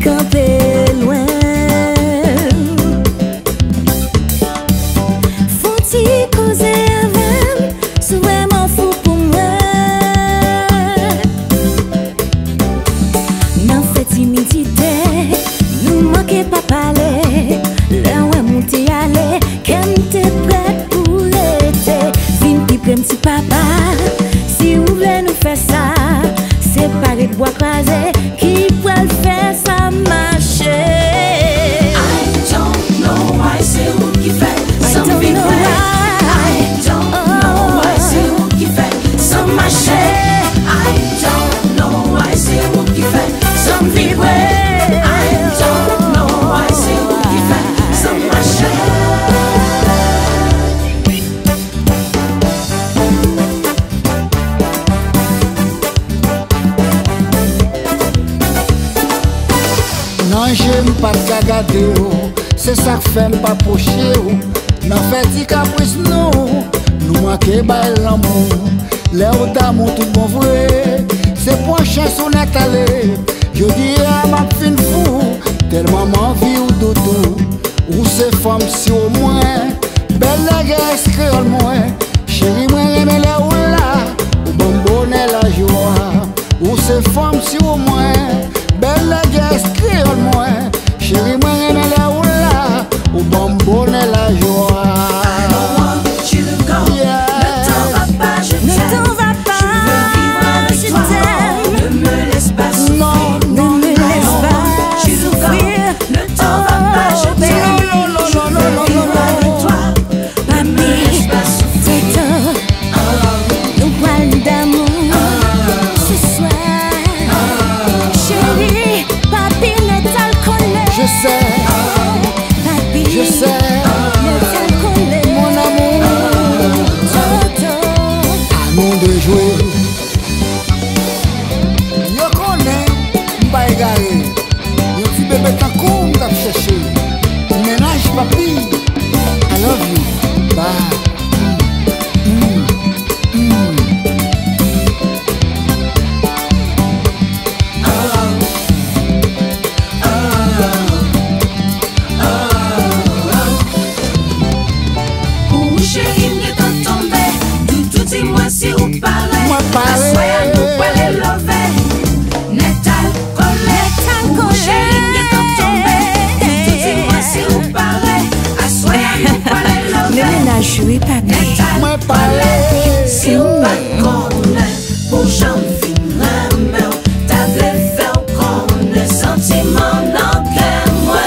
camper loin. Faut-il causer avec, c'est vraiment fou pour moi. N'en fait timidité, nous manquez pas parler. Là où est monté aller, qu'elle t'es prête pour l'été. Vine puis prenne petit papa, si vous voulez nous faire ça. Séparé de bois crasé, qui peut le faire ça marcher? I don't know why c'est où qui fait ça me vibrer. I don't know why c'est où qui fait ça marcher. I don't know why c'est où qui fait ça me vibrer. I don't know why c'est où qui fait ça marcher. Non, j'aime pas de garder, c'est ça que fait pas pocher. Non, fait du caprice, non, nous manquons pas l'amour. L'air d'amour, tout bon vrai, c'est pour chance on est allé. Je dis à ma fine fou, tellement m'envie ou dodo. Ou c'est femme si au moins, belle la gueule, créole moins. Chérie, moi, aime la ou là, ou bonbonne la joie. Ou c'est femme si au moins, belle la gueule, créole moins. Chérie, moi, aime la ou là, ou bonbonne la joie. I don't want you to go. Ne t'en va pas, je Ne t'aime. t'en va pas, Je veux vivre avec toi. Ne me laisse pas souffrir. ne me laisse pas Tu nous souffrir. ne t'en va pas, je t'aime. Je veux vivre avec toi. Ne me laisse pas souffrir. Nous parlons d'amour ce soir. Chérie, papi n'est alcoolé. Je sais, Papi, je sais, n'est alcoolé. mon amour, à nous de jouer. Yo connais, m'ba égaré. Yo petit bébé tant qu'on t'a cherché. Ménage papi, I love you, bye. Ou chérie, m'y est tombé. Tout dis-moi si vous parlez. Moi parler. Assoyez nous pour les lever. N'est alcoolé. Ou chérie, m'y est tombé. Tout dis-moi si vous parlez. Assoyez nous pour les Le lever. ménage, oui, papi. Moi parler. Si ou pas connaît, pour j'en finir, mais t'avais fait connaît sentiment dans que moi.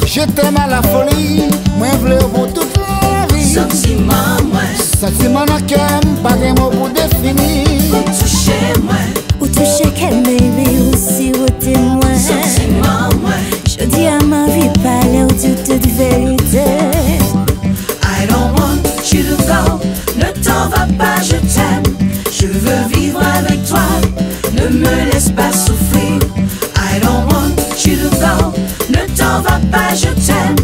Je t'aime à la folie, moi v'lais pour toute la vie. Sentiment moi, Sentiment dans cœur, pas de mots pour définir. pour toucher moi. Ou toucher quel baby, ou si ou témoin. Sentiment moi, Je dis à ma vie, parler ou dire toute vérité. I don't want you to go. Ne t'en va pas, je t'aime. Je veux vivre avec toi. Ne me laisse pas souffrir. I don't want you to go. Ne t'en va pas, je t'aime.